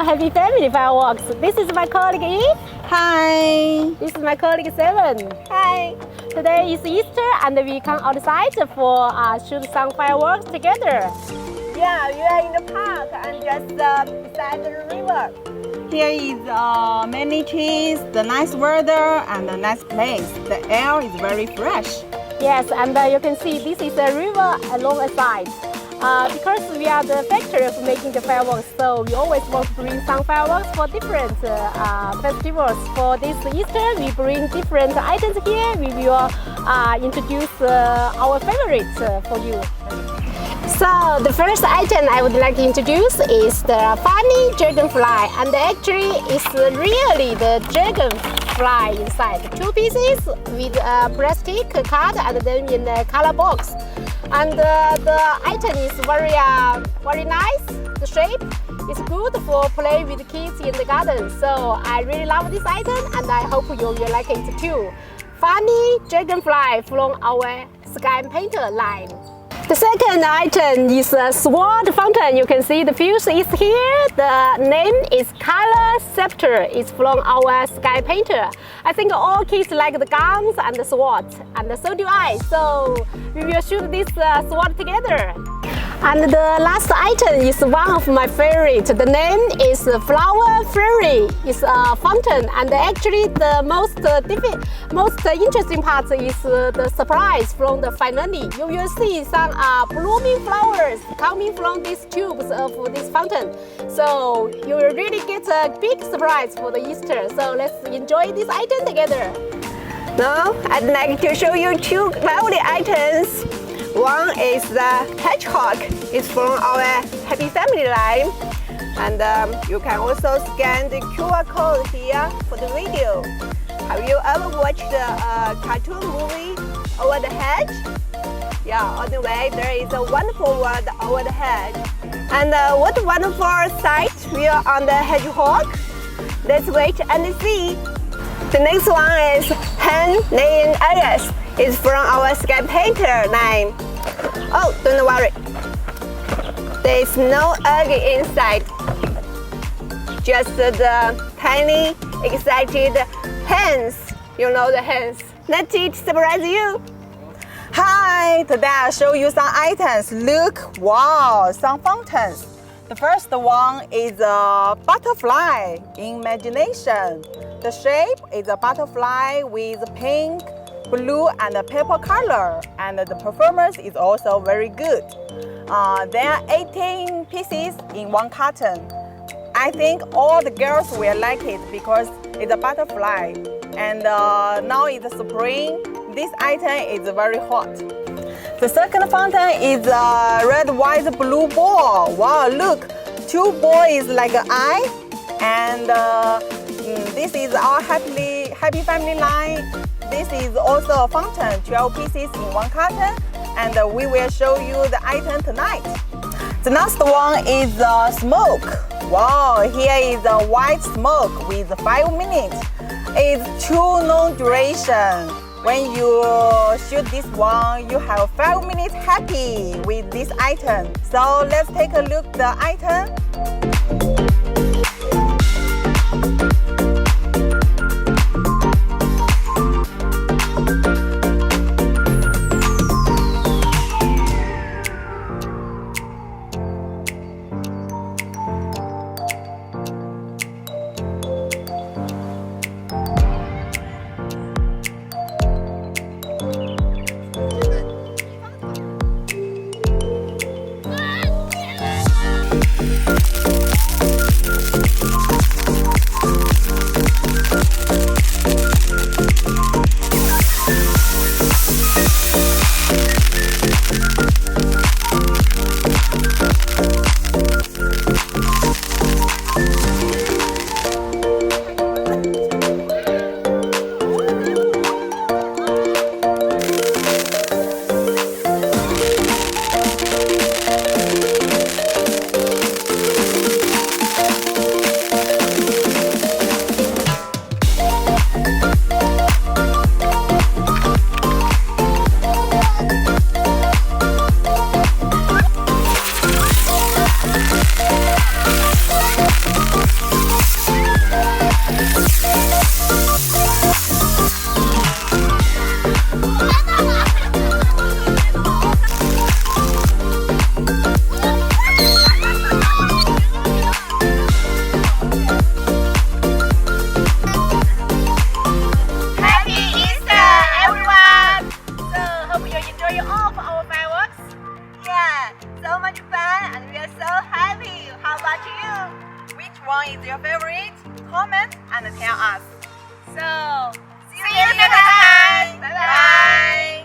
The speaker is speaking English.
Happy Family Fireworks. This is my colleague Eve. Hi. This is my colleague Seven. Hi. Today is Easter and we come outside for shoot some fireworks together. Yeah, we are in the park and just beside the river. Here is many trees, the nice weather and the nice place. The air is very fresh. Yes, and you can see this is a river along a side. Because we are the factory of making the fireworks, so we always want to bring some fireworks for different festivals. For this Easter, we bring different items here. We will introduce our favorites for you. So the first item I would like to introduce is the funny dragonfly, and actually it's really the dragonfly inside. Two pieces with a plastic card and then in a color box. And the item is very nice. The shape is good for play with kids in the garden. So I really love this item and I hope you will like it too. Funny dragonfly from our Sky Painter line. The second item is a sword fountain. You can see the fuse is here. The name is Color SCEPTER. It's from our Sky Painter. I think all kids like the guns and the swords, and so do I. So we will shoot this sword together. And the last item is one of my favorites. The name is Flower Fairy. It's a fountain, and actually the most interesting part is the surprise from the finale. You will see some blooming flowers coming from these tubes of this fountain. So you will really get a big surprise for the Easter. So let's enjoy this item together. Now I'd like to show you two lovely items. One is the HEDGE-HOG. It's from our Happy Family line. And you can also scan the QR code here for the video. Have you ever watched a cartoon movie Over the Hedge? Yeah, on the way there is a wonderful word over the hedge. And what a wonderful sight we are on the HEDGE-HOG. Let's wait and see. The next one is hen laying eggs. It's from our Sky Painter line. Oh, don't worry. There is no egg inside. Just the tiny, excited hens. You know the hens. Let it surprise you. Hi, today I'll show you some items. Look, wow, some fountains. The first one is a butterfly. Imagination. The shape is a butterfly with pink, blue and purple color, and the performance is also very good. There are 18 pieces in one carton. I think all the girls will like it because it's a butterfly. And now it's spring. This item is very hot. The second fountain is a red, white, blue ball. Wow, look, two boys like an eye. And this is our Happy Family line. This is also a fountain, 12 pieces in one carton, and we will show you the item tonight. The last one is smoke. Wow, here is a white smoke with 5 minutes. It's too long duration. When you shoot this one, you have 5 minutes happy with this item. So let's take a look at the item. enjoying all of our fireworks? Yeah, so much fun and we are so happy. How about you? Which one is your favorite? Comment and tell us. So, See you next time. Bye bye.